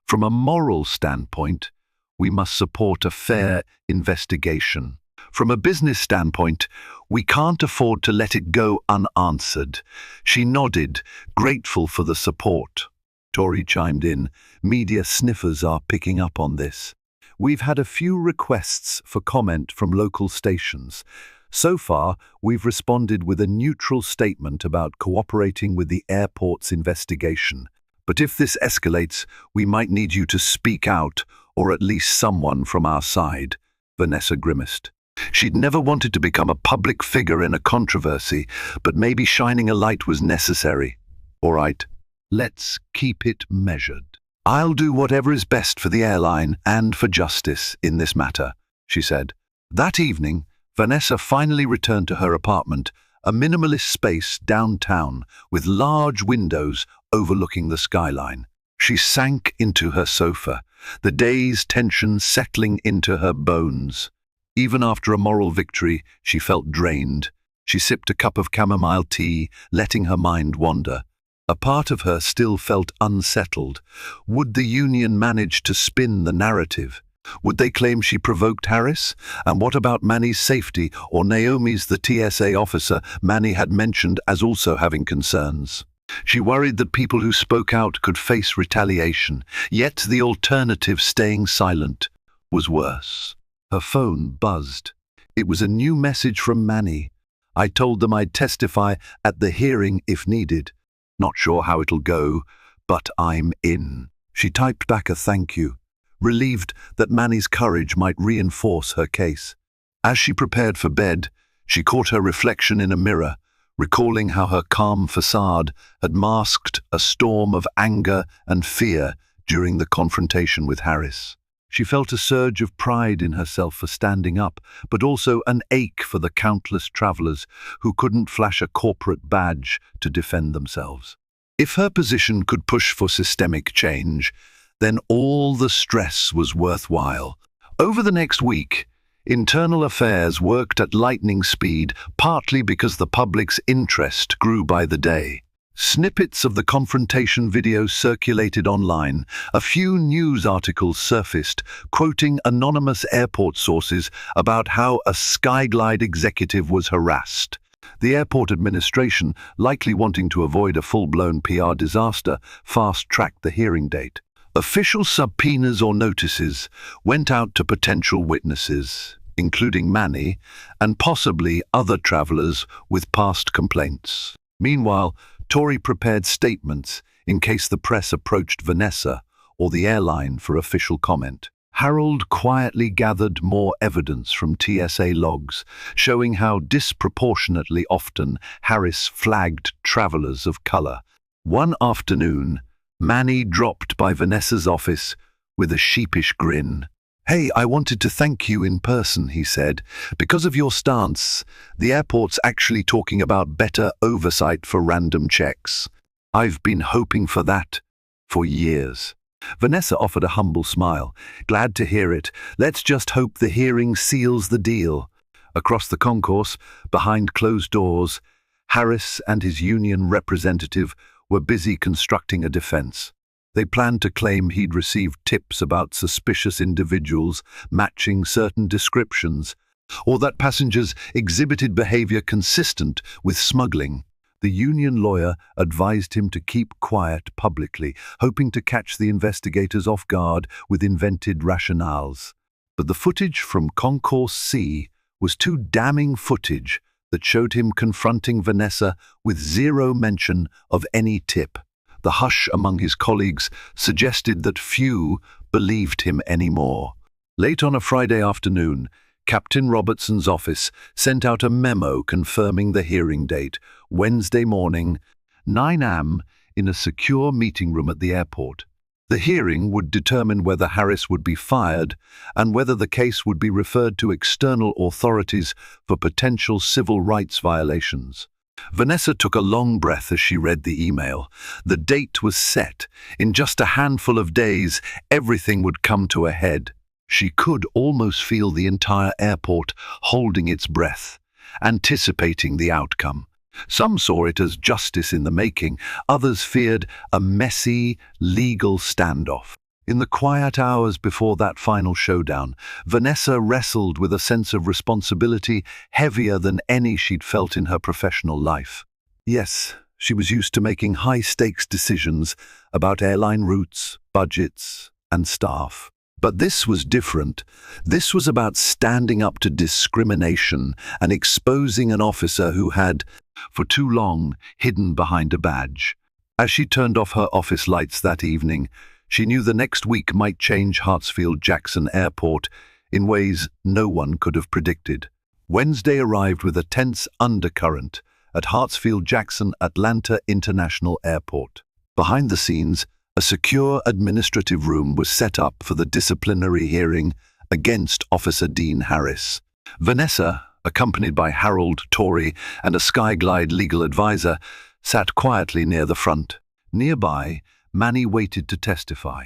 From a moral standpoint, we must support a fair investigation. From a business standpoint, we can't afford to let it go unanswered." She nodded, grateful for the support. Tori chimed in, "Media sniffers are picking up on this. We've had a few requests for comment from local stations. So far, we've responded with a neutral statement about cooperating with the airport's investigation. But if this escalates, we might need you to speak out, or at least someone from our side." Vanessa grimaced. She'd never wanted to become a public figure in a controversy, but maybe shining a light was necessary. "All right, let's keep it measured. I'll do whatever is best for the airline and for justice in this matter," she said. That evening, Vanessa finally returned to her apartment, a minimalist space downtown with large windows overlooking the skyline. She sank into her sofa, the day's tension settling into her bones. Even after a moral victory, she felt drained. She sipped a cup of chamomile tea, letting her mind wander. A part of her still felt unsettled. Would the union manage to spin the narrative? Would they claim she provoked Harris? And what about Manny's safety, or Naomi's, the TSA officer Manny had mentioned as also having concerns? She worried that people who spoke out could face retaliation, yet the alternative, staying silent, was worse. Her phone buzzed. It was a new message from Manny. "I told them I'd testify at the hearing if needed. Not sure how it'll go, but I'm in." She typed back a thank you, relieved that Manny's courage might reinforce her case. As she prepared for bed, she caught her reflection in a mirror, recalling how her calm facade had masked a storm of anger and fear during the confrontation with Harris. She felt a surge of pride in herself for standing up, but also an ache for the countless travelers who couldn't flash a corporate badge to defend themselves. If her position could push for systemic change, then all the stress was worthwhile. Over the next week, internal affairs worked at lightning speed, partly because the public's interest grew by the day. Snippets of the confrontation video circulated online. A few news articles surfaced, quoting anonymous airport sources about how a Skyglide executive was harassed. The airport administration, likely wanting to avoid a full-blown PR disaster, fast-tracked the hearing date. Official subpoenas or notices went out to potential witnesses, including Manny, and possibly other travelers with past complaints. Meanwhile, Tori prepared statements in case the press approached Vanessa or the airline for official comment. Harold quietly gathered more evidence from TSA logs, showing how disproportionately often Harris flagged travelers of color. One afternoon, Manny dropped by Vanessa's office with a sheepish grin. "Hey, I wanted to thank you in person," he said. "Because of your stance, the airport's actually talking about better oversight for random checks." I've been hoping for that for years. Vanessa offered a humble smile. Glad to hear it. Let's just hope the hearing seals the deal. Across the concourse, behind closed doors, Harris and his union representative were busy constructing a defense. They planned to claim he'd received tips about suspicious individuals matching certain descriptions, or that passengers exhibited behavior consistent with smuggling. The union lawyer advised him to keep quiet publicly, hoping to catch the investigators off guard with invented rationales. But the footage from Concourse C was too damning footage that showed him confronting Vanessa with zero mention of any tip. The hush among his colleagues suggested that few believed him anymore. Late on a Friday afternoon, Captain Robertson's office sent out a memo confirming the hearing date, Wednesday morning, 9 a.m., in a secure meeting room at the airport. The hearing would determine whether Harris would be fired and whether the case would be referred to external authorities for potential civil rights violations. Vanessa took a long breath as she read the email. The date was set. In just a handful of days, everything would come to a head. She could almost feel the entire airport holding its breath, anticipating the outcome. Some saw it as justice in the making, others feared a messy, legal standoff. In the quiet hours before that final showdown, Vanessa wrestled with a sense of responsibility heavier than any she'd felt in her professional life. Yes, she was used to making high-stakes decisions about airline routes, budgets, and staff. But this was different. This was about standing up to discrimination and exposing an officer who had, for too long, hidden behind a badge. As she turned off her office lights that evening, she knew the next week might change Hartsfield-Jackson Airport in ways no one could have predicted. Wednesday arrived with a tense undercurrent at Hartsfield-Jackson Atlanta International Airport. Behind the scenes, a secure administrative room was set up for the disciplinary hearing against Officer Dean Harris. Vanessa, accompanied by Harold Torrey and a Skyglide legal advisor, sat quietly near the front. Nearby, Manny waited to testify.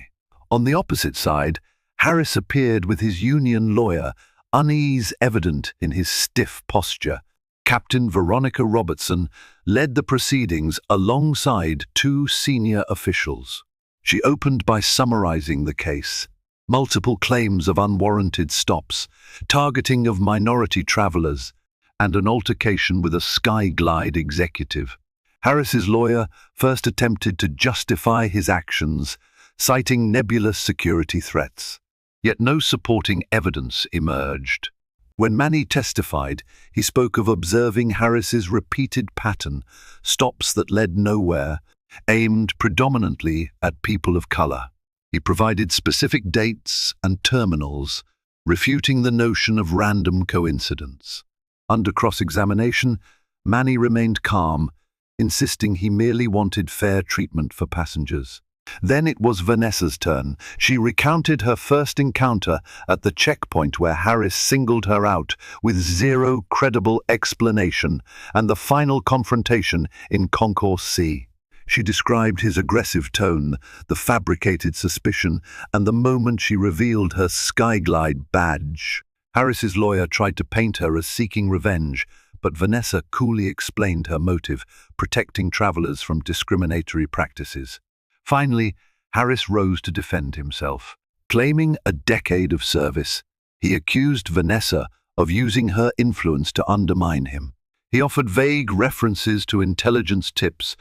On the opposite side, Harris appeared with his union lawyer, unease evident in his stiff posture. Captain Veronica Robertson led the proceedings alongside two senior officials. She opened by summarizing the case. Multiple claims of unwarranted stops, targeting of minority travelers, and an altercation with a Skyglide executive. Harris's lawyer first attempted to justify his actions, citing nebulous security threats. Yet no supporting evidence emerged. When Manny testified, he spoke of observing Harris's repeated pattern, stops that led nowhere, aimed predominantly at people of color. He provided specific dates and terminals, refuting the notion of random coincidence. Under cross-examination, Manny remained calm, insisting he merely wanted fair treatment for passengers. Then it was Vanessa's turn. She recounted her first encounter at the checkpoint where Harris singled her out with zero credible explanation, and the final confrontation in Concourse C. She described his aggressive tone, the fabricated suspicion, and the moment she revealed her Skyglide badge. Harris's lawyer tried to paint her as seeking revenge, but Vanessa coolly explained her motive, protecting travelers from discriminatory practices. Finally, Harris rose to defend himself. Claiming a decade of service, he accused Vanessa of using her influence to undermine him. He offered vague references to intelligence tips,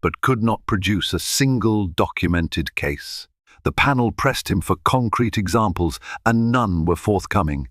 but could not produce a single documented case. The panel pressed him for concrete examples, and none were forthcoming.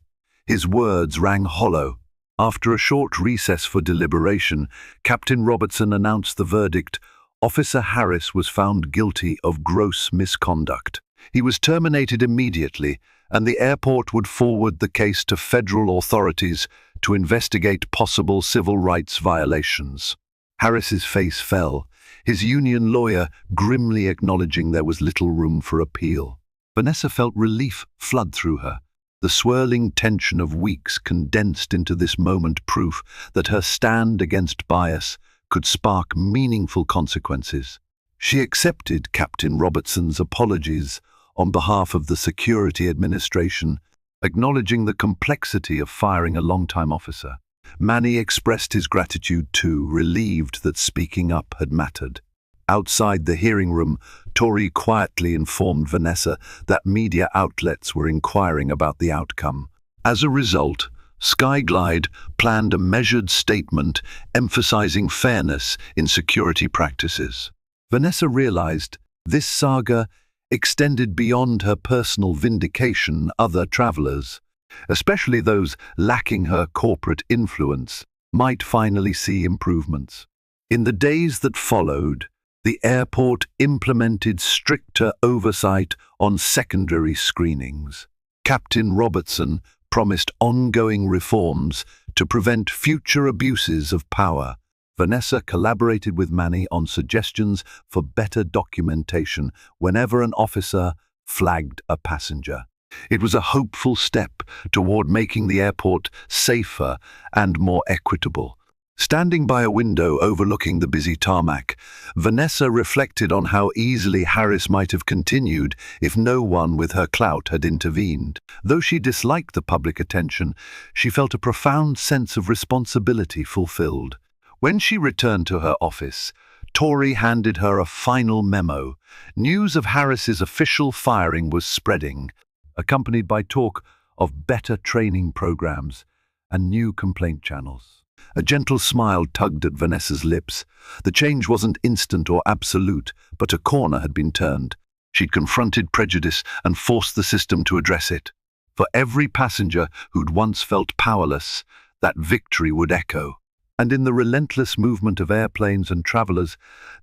His words rang hollow. After a short recess for deliberation, Captain Robertson announced the verdict. Officer Harris was found guilty of gross misconduct. He was terminated immediately, and the airport would forward the case to federal authorities to investigate possible civil rights violations. Harris's face fell, his union lawyer grimly acknowledging there was little room for appeal. Vanessa felt relief flood through her. The swirling tension of weeks condensed into this moment, proof that her stand against bias could spark meaningful consequences. She accepted Captain Robertson's apologies on behalf of the Security Administration, acknowledging the complexity of firing a long-time officer. Manny expressed his gratitude too, relieved that speaking up had mattered. Outside the hearing room, Tori quietly informed Vanessa that media outlets were inquiring about the outcome. As a result, Skyglide planned a measured statement emphasizing fairness in security practices. Vanessa realized this saga extended beyond her personal vindication. Other travelers, especially those lacking her corporate influence, might finally see improvements. In the days that followed, the airport implemented stricter oversight on secondary screenings. Captain Robertson promised ongoing reforms to prevent future abuses of power. Vanessa collaborated with Manny on suggestions for better documentation whenever an officer flagged a passenger. It was a hopeful step toward making the airport safer and more equitable. Standing by a window overlooking the busy tarmac, Vanessa reflected on how easily Harris might have continued if no one with her clout had intervened. Though she disliked the public attention, she felt a profound sense of responsibility fulfilled. When she returned to her office, Tori handed her a final memo. News of Harris's official firing was spreading, accompanied by talk of better training programs and new complaint channels. A gentle smile tugged at Vanessa's lips. The change wasn't instant or absolute, but a corner had been turned. She'd confronted prejudice and forced the system to address it. For every passenger who'd once felt powerless, that victory would echo. And in the relentless movement of airplanes and travelers,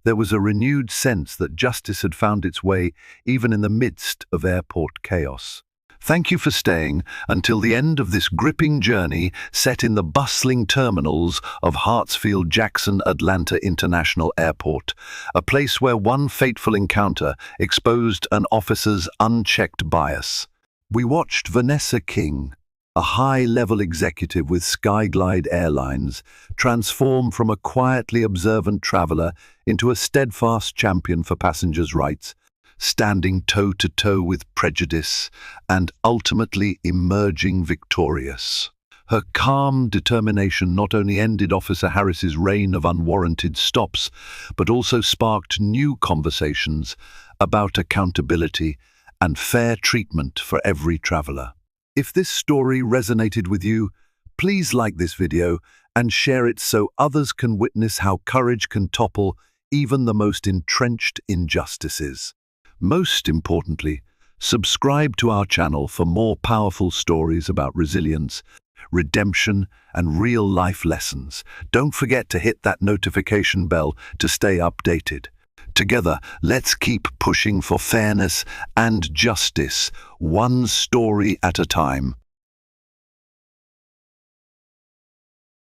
there was a renewed sense that justice had found its way even in the midst of airport chaos. Thank you for staying until the end of this gripping journey set in the bustling terminals of Hartsfield-Jackson Atlanta International Airport, a place where one fateful encounter exposed an officer's unchecked bias. We watched Vanessa King, a high-level executive with Skyglide Airlines, transform from a quietly observant traveler into a steadfast champion for passengers' rights, standing toe-to-toe with prejudice and ultimately emerging victorious. Her calm determination not only ended Officer Harris's reign of unwarranted stops, but also sparked new conversations about accountability and fair treatment for every traveler. If this story resonated with you, please like this video and share it so others can witness how courage can topple even the most entrenched injustices. Most importantly, subscribe to our channel for more powerful stories about resilience, redemption, and real-life lessons. Don't forget to hit that notification bell to stay updated. Together, let's keep pushing for fairness and justice, one story at a time.